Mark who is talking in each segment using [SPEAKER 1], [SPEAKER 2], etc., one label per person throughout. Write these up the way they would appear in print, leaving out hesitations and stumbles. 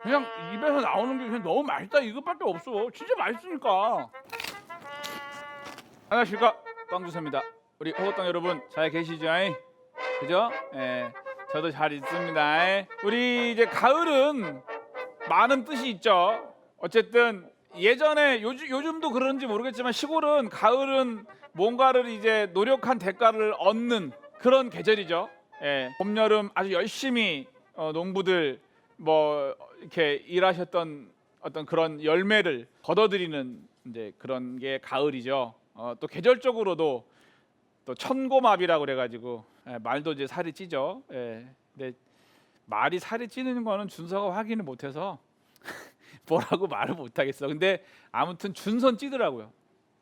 [SPEAKER 1] 그냥 입에서 나오는 게 그냥 너무 맛있다 이것밖에 없어. 진짜 맛있으니까. 안녕하십니까, 빵주사입니다. 우리 호거땅 여러분 잘 계시죠? 그죠? 예, 저도 잘 있습니다. 우리 이제 가을은 많은 뜻이 있죠. 어쨌든 예전에 요즘도 그런지 모르겠지만 시골은 가을은 뭔가를 이제 노력한 대가를 얻는 그런 계절이죠. 예, 봄, 여름 아주 열심히 농부들 뭐 이렇게 일하셨던 어떤 그런 열매를 거둬들이는 이제 그런 게 가을이죠. 또 계절적으로도 또 천고마비라고 그래가지고 말도 이제 살이 찌죠. 근데 말이 살이 찌는 거는 준서가 확인을 못해서 뭐라고 말을 못하겠어. 근데 아무튼 준선 찌더라고요.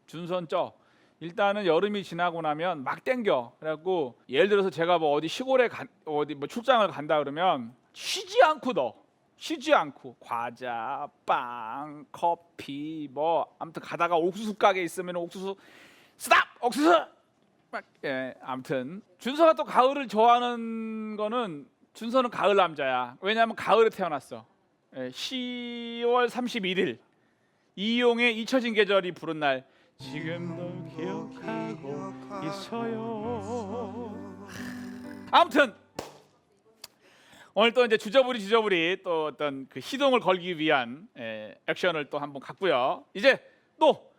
[SPEAKER 1] 준선 쪄. 일단은 여름이 지나고 나면 막 땡겨. 그래갖고 예를 들어서 제가 뭐 어디 시골에 어디 뭐 출장을 간다 그러면 쉬지 않고 쉬지 않고 과자, 빵, 커피 뭐 아무튼 가다가 옥수수 가게 있으면 옥수수 스탑! 옥수수! 막, 아무튼 준서가 또 가을을 좋아하는 거는 준서는 가을 남자야. 왜냐하면 가을에 태어났어. 10월 31일 이용의 잊혀진 계절이 부른 날 지금도 기억하고 있어요. 아무튼 오늘 또 이제 주저부리 또 어떤 그 시동을 걸기 위한 액션을 또 한번 갖고요. 이제 또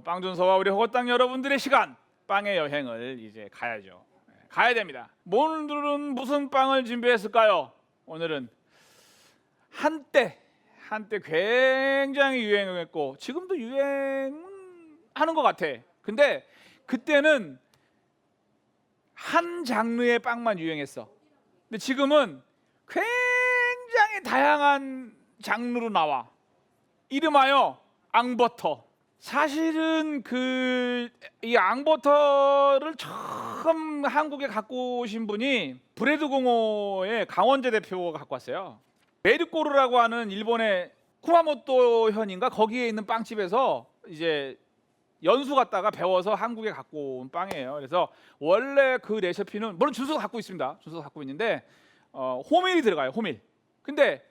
[SPEAKER 1] 빵준서와 우리 호거땅 여러분들의 시간 빵의 여행을 이제 가야죠. 가야 됩니다. 오늘은 무슨 빵을 준비했을까요? 오늘은 한때 굉장히 유행했고 지금도 유행하는 것 같아. 근데 그때는 한 장르의 빵만 유행했어. 근데 지금은 굉장히 다양한 장르로 나와. 이름하여 앙버터. 사실은 이 앙버터를 처음 한국에 갖고 오신 분이 브레드공호의 강원재 대표가 갖고 왔어요. 메르꼬르라고 하는 일본의 쿠마모토 현인가 거기에 있는 빵집에서 이제 연수 갔다가 배워서 한국에 갖고 온 빵이에요. 그래서 원래 그 레시피는 물론 준서가 갖고 있습니다. 준서가 갖고 있는데 호밀이 들어가요. 호밀. 근데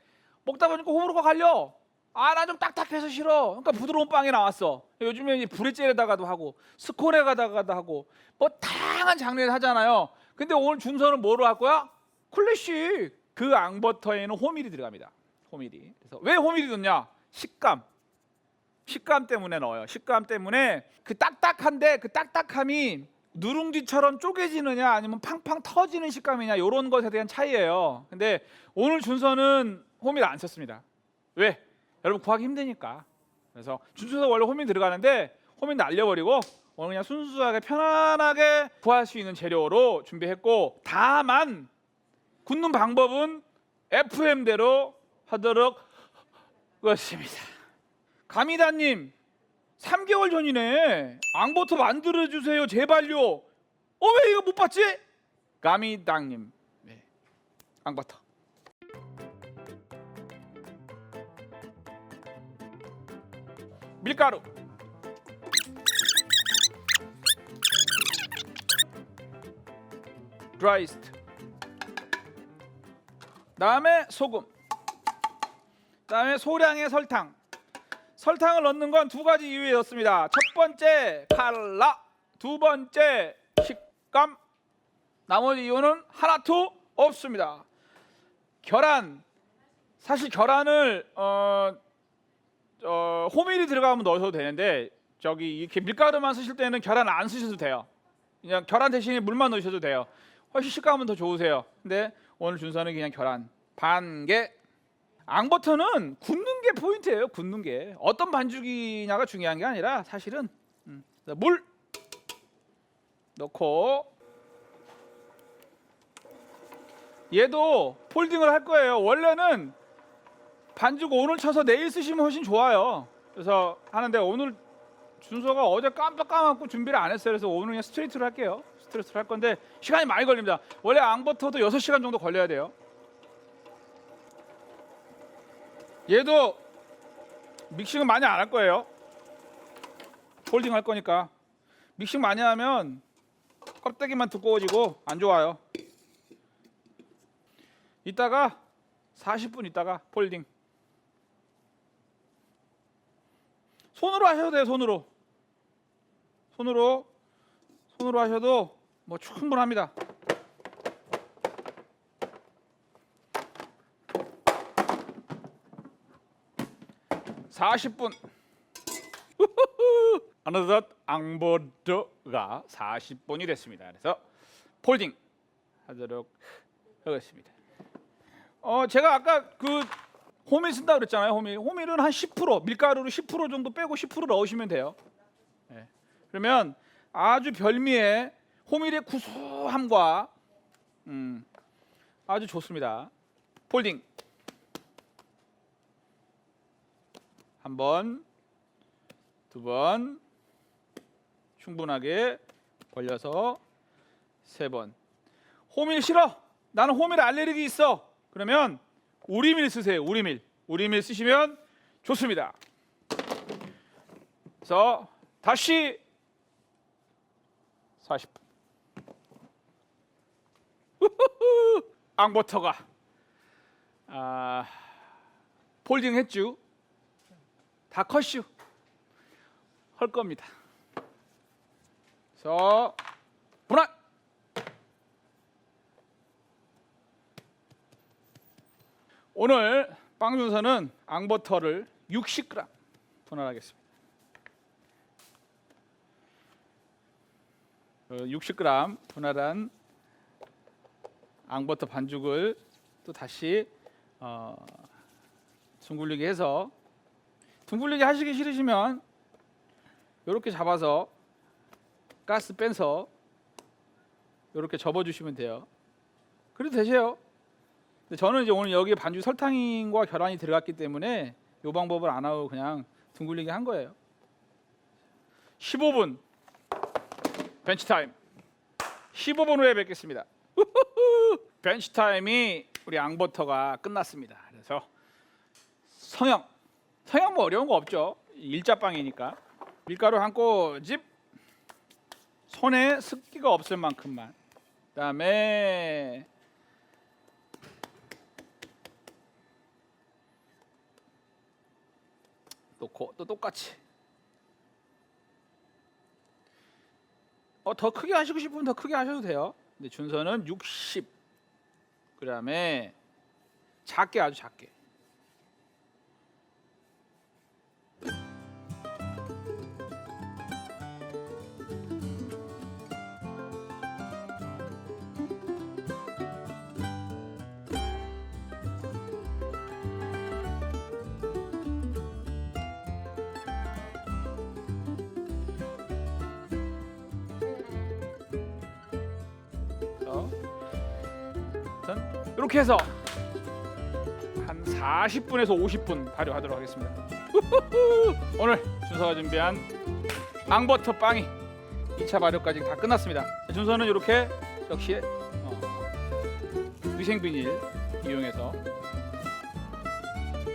[SPEAKER 1] 먹다 보니까 호불호가 갈려. 나 좀 딱딱해서 싫어. 그러니까 부드러운 빵이 나왔어. 요즘에 브레첼에다가도 하고 스콘에다가도 하고 뭐 다양한 장르를 하잖아요. 근데 오늘 준서는 뭐로 할 거야? 클래식. 그 앙버터에는 호밀이 들어갑니다. 호밀이. 그래서 왜 호밀이 넣냐? 식감 때문에 넣어요. 식감 때문에 그 딱딱한데 그 딱딱함이 누룽지처럼 쪼개지느냐 아니면 팡팡 터지는 식감이냐 이런 것에 대한 차이예요. 근데 오늘 준서는 호밀 안 썼습니다. 왜? 여러분 구하기 힘드니까. 그래서 준서도 원래 호밀 들어가는데 호밀 날려버리고 오늘 그냥 순수하게 편안하게 구할 수 있는 재료로 준비했고 다만 굽는 방법은 FM대로 하도록 하겠습니다. 가미다님 3개월 전이네. 앙버터 만들어주세요 제발요. 왜 이거 못 봤지? 가미당님 앙버터 밀가루 드라이스트 다음에 소금 다음에 소량의 설탕을 넣는 건 두 가지 이유에 넣습니다. 첫 번째 칼라, 두 번째 식감, 나머지 이유는 하나도 없습니다. 계란, 사실 계란을 호밀이 들어가면 넣으셔도 되는데 저기 이렇게 밀가루만 쓰실 때는 계란 안 쓰셔도 돼요. 그냥 계란 대신에 물만 넣으셔도 돼요. 훨씬 식감은 더 좋으세요. 근데 오늘 준서는 그냥 계란 반 개. 앙버터는 굽는 게 포인트예요. 굽는 게 어떤 반죽이냐가 중요한 게 아니라 사실은 물 넣고 얘도 폴딩을 할 거예요. 원래는 반죽 오늘 쳐서 내일 쓰시면 훨씬 좋아요. 그래서 하는데 오늘 준서가 어제 깜빡 까먹고 준비를 안 했어요. 그래서 오늘 그냥 스트레이트로 할게요. 스트레이트로 할 건데 시간이 많이 걸립니다. 원래 앙버터도 6시간 정도 걸려야 돼요. 얘도 믹싱은 많이 안 할 거예요. 폴딩 할 거니까. 믹싱 많이 하면 껍데기만 두꺼워지고 안 좋아요. 이따가 40분 있다가 폴딩 손으로 하셔도 돼요. 손으로 하셔도 뭐 충분합니다. (40분) 어느덧 앙버터가 40분이 됐습니다. 그래서 폴딩 하도록 하겠습니다. 제가 아까 그 호밀 쓴다 그랬잖아요. 호밀은 한 10%, 밀가루를 10% 정도 빼고 10% 넣으시면 돼요. 네. 그러면 아주 별미의 호밀의 구수함과 아주 좋습니다. 폴딩 한 번, 두 번 충분하게 벌려서 세 번. 호밀 싫어? 나는 호밀 알레르기 있어. 그러면 우리밀 쓰세요. 우리밀 쓰시면 좋습니다. 그래서 다시 40분. 앙버터가 폴딩 했죠. 다 컷슈 할 겁니다. 그래서 분할. 오늘 빵 준서는 앙버터를 60g 분할하겠습니다. 60g 분할한 앙버터 반죽을 또 다시 둥글리게 해서, 둥글리게 하시기 싫으시면 이렇게 잡아서 가스 빼서 이렇게 접어주시면 돼요. 그래도 되세요. 근데 저는 이제 오늘 여기에 반죽 설탕과 계란이 들어갔기 때문에 이 방법을 안 하고 그냥 둥글리게 한 거예요. 15분 벤치 타임. 15분 후에 뵙겠습니다. 벤치 타임이 우리 앙버터가 끝났습니다. 그래서 성형 뭐 어려운 거 없죠. 일자빵이니까 밀가루 한 꼬집, 손에 습기가 없을 만큼만. 그다음에 놓고 또 똑같이. 더 크게 하시고 싶으면 더 크게 하셔도 돼요. 근데 준서는 60g에 작게, 아주 작게. 이렇게 해서 한 40분에서 50분 발효하도록 하겠습니다. 오늘 준서가 준비한 앙버터 빵이 2차 발효까지 다 끝났습니다. 준서는 이렇게 역시 위생비닐 이용해서,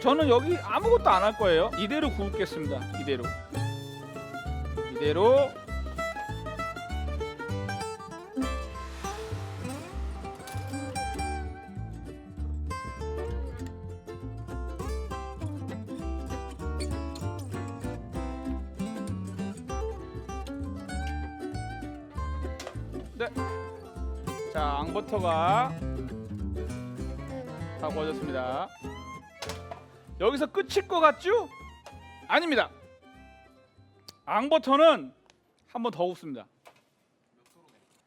[SPEAKER 1] 저는 여기 아무것도 안 할 거예요. 이대로 구우겠습니다. 이대로 네. 자, 앙버터가 다 구워졌습니다. 여기서 끝일 것 같죠? 아닙니다. 앙버터는 한 번 더 굽습니다.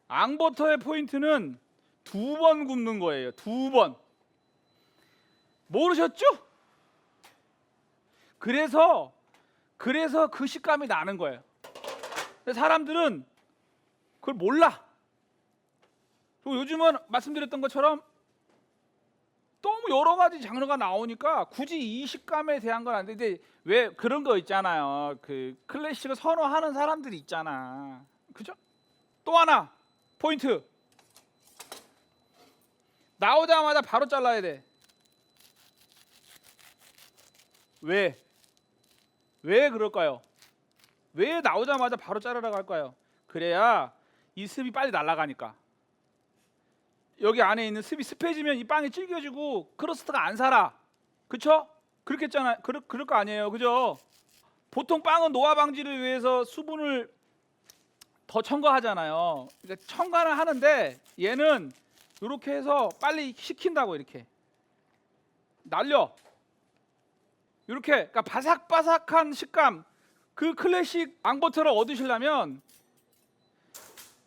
[SPEAKER 1] 앙버터의 포인트는 2번 굽는 거예요. 2번. 모르셨죠? 그래서 그 식감이 나는 거예요. 근데 사람들은 그걸 몰라. 그리고 요즘은 말씀드렸던 것처럼 너무 여러 가지 장르가 나오니까 굳이 이 식감에 대한 건 안 되는데, 왜 그런 거 있잖아요. 그 클래식을 선호하는 사람들이 있잖아. 그죠? 또 하나 포인트. 나오자마자 바로 잘라야 돼. 왜 그럴까요? 왜 나오자마자 바로 자르라고 할까요? 그래야 이 습이 빨리 날아가니까. 여기 안에 있는 습이 습해지면 이 빵이 질겨지고 크러스트가 안 살아. 그쵸? 그렇겠잖아요. 그럴 거 아니에요. 그죠? 보통 빵은 노화 방지를 위해서 수분을 더 첨가하잖아요. 그러니까 첨가를 하는데 얘는 이렇게 해서 빨리 식힌다고 이렇게 날려. 이렇게 그러니까 바삭바삭한 식감, 그 클래식 앙버터를 얻으시려면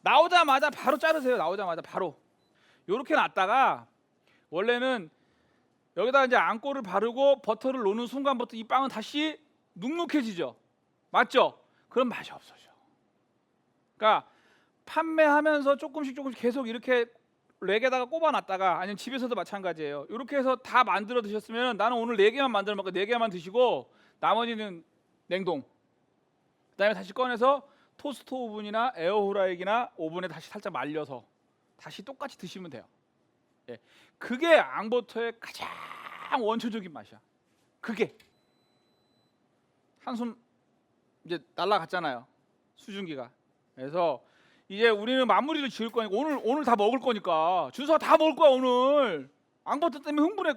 [SPEAKER 1] 나오자마자 바로 자르세요. 나오자마자 바로. 이렇게 놨다가 원래는 여기다 이제 앙꼬를 바르고 버터를 놓는 순간부터 이 빵은 다시 눅눅해지죠. 맞죠? 그럼 맛이 없어져. 그러니까 판매하면서 조금씩 계속 이렇게 렉에다가 꼽아놨다가, 아니면 집에서도 마찬가지예요. 이렇게 해서 다 만들어 드셨으면 나는 오늘 4개만 만들어 먹고 4개만 드시고 나머지는 냉동. 그다음에 다시 꺼내서 토스트 오븐이나 에어프라이기나 오븐에 다시 살짝 말려서 다시 똑같이 드시면 돼요. 예. 그게 앙버터의 가장 원초적인 맛이야. 그게 한숨 이제 날라갔잖아요. 수증기가. 그래서 이제 우리는 마무리를 지을 거니까 오늘 다 먹을 거니까 준서가 다 먹을 거야. 오늘 앙버터 때문에 흥분해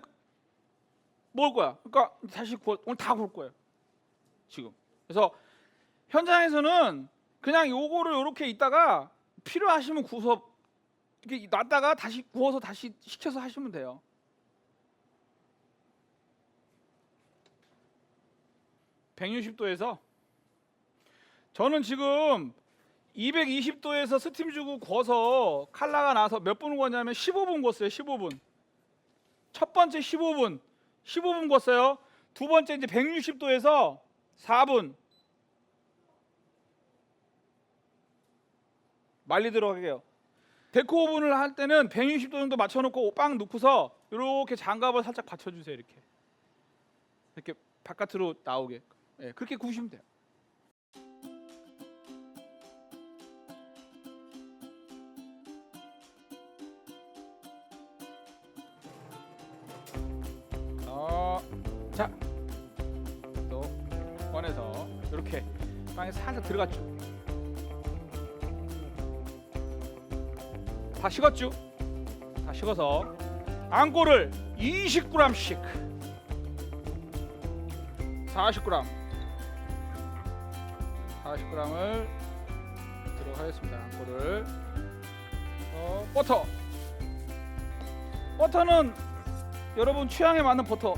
[SPEAKER 1] 먹을 거야. 그러니까 다시 오늘 다 구울 거예요. 지금. 그래서 현장에서는 그냥 요거를 이렇게 있다가 필요하시면 구워서 이렇게 놨다가 다시 구워서 다시 식혀서 하시면 돼요. (160도에서) 저는 지금 220도에서 스팀 주고 구워서 칼라가 나서 몇 분 구웠냐면 15분 구웠어요. 15분. 첫 번째 15분 구웠어요. 두 번째 이제 160도에서 4분 말리도록 할게요. 데코 오븐을 할 때는 160도 정도 맞춰놓고 빵 넣고서 이렇게 장갑을 살짝 받쳐주세요. 이렇게 바깥으로 나오게. 예, 그렇게 구우시면 돼요. 자, 또 꺼내서 이렇게 빵에 살짝 들어갔죠. 다 식었죠? 다 식어서 앙꼬를 20g씩 40g을 넣도록 하겠습니다. 앙꼬를. 버터는 여러분 취향에 맞는 버터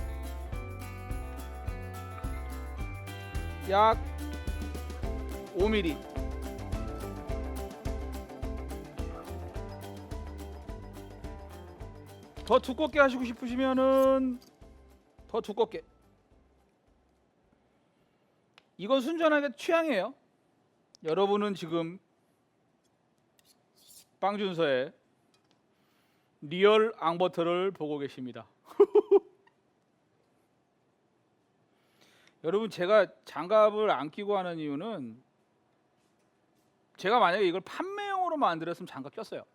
[SPEAKER 1] 약 5mm. 더 두껍게 하시고 싶으시면은 더 두껍게. 이건 순전하게 취향이에요. 여러분은 지금 빵준서의 리얼 앙버터를 보고 계십니다. 여러분, 제가 장갑을 안 끼고 하는 이유는 제가 만약에 이걸 판매용으로 만들었으면 장갑 꼈어요.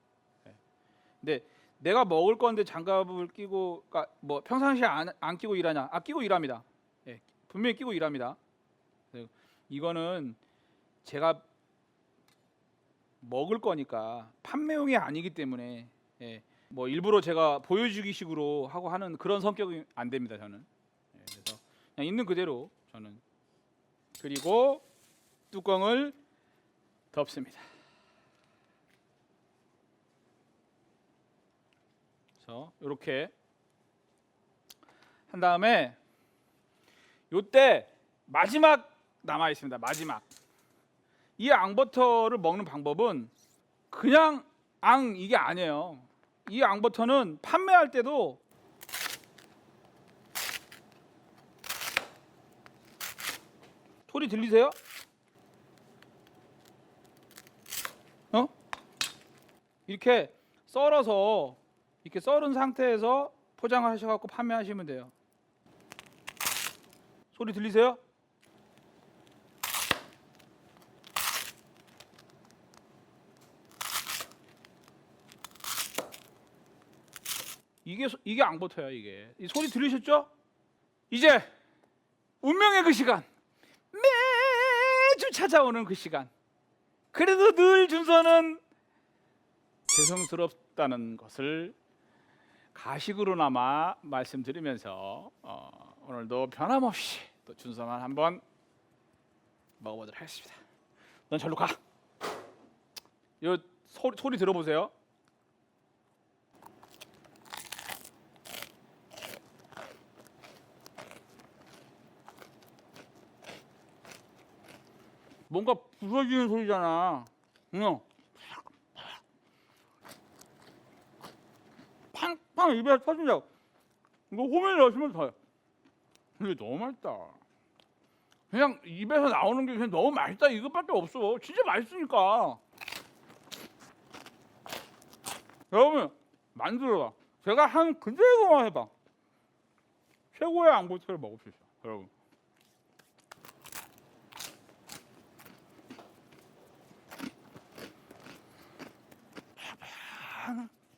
[SPEAKER 1] 근데 내가 먹을 건데 장갑을 끼고, 그러니까 뭐 평상시에 안 끼고 일하냐? 끼고 일합니다. 예, 분명히 끼고 일합니다. 이거는 제가 먹을 거니까 판매용이 아니기 때문에, 예, 뭐 일부러 제가 보여주기식으로 하고 하는 그런 성격이 안 됩니다. 저는. 예, 그래서 그냥 있는 그대로 저는. 그리고 뚜껑을 덮습니다. 그래서 이렇게 한 다음에 요때 마지막 남아 있습니다. 마지막. 이 앙버터를 먹는 방법은 그냥 이게 아니에요. 이 앙버터는 판매할 때도 소리 들리세요? 이렇게 썰어서 이렇게 썰은 상태에서 포장을 하셔갖고 판매하시면 돼요. 소리 들리세요? 이게 앙버터야. 이게 이 소리 들으셨죠? 이제 운명의 그 시간, 매주 찾아오는 그 시간. 그래도 늘 준서는 죄송스럽다는 것을 가식으로나마 말씀드리면서 오늘도 변함없이 또 준서만 한번 먹어보도록 하겠습니다. 넌 절로 가. 이 소리 들어보세요. 뭔가 부서지는 소리잖아. 응. 팡팡 입에 터진다. 이거 호밀 넣으시면 더요. 이게 너무 맛있다. 그냥 입에서 나오는 게 그냥 너무 맛있다 이것밖에 없어. 진짜 맛있으니까. 여러분 만들어봐. 제가 한 그대로만 해봐. 최고의 앙고스를 먹을 수 있어. 여러분.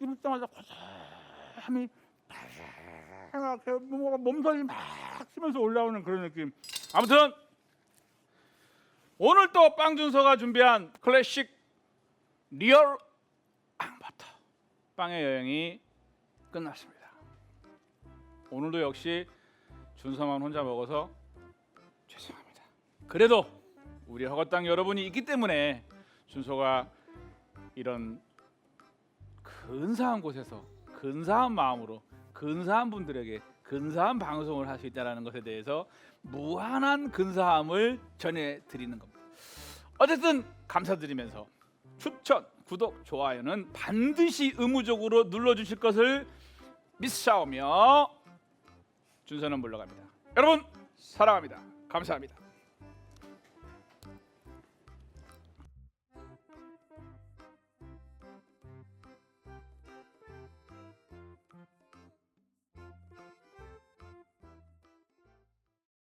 [SPEAKER 1] 입자마자 고소함이 뭔가 몸살이 막 치면서 올라오는 그런 느낌. 아무튼 오늘 또 빵준서가 준비한 클래식 리얼 앙버터 빵의 여행이 끝났습니다. 오늘도 역시 준서만 혼자 먹어서 죄송합니다. 그래도 우리 허거땅 여러분이 있기 때문에 준서가 이런 근사한 곳에서 근사한 마음으로 근사한 분들에게 근사한 방송을 할 수 있다는 것에 대해서 무한한 근사함을 전해드리는 겁니다. 어쨌든 감사드리면서 추천, 구독, 좋아요는 반드시 의무적으로 눌러주실 것을 믿사오며 준서는 물러갑니다. 여러분 사랑합니다. 감사합니다.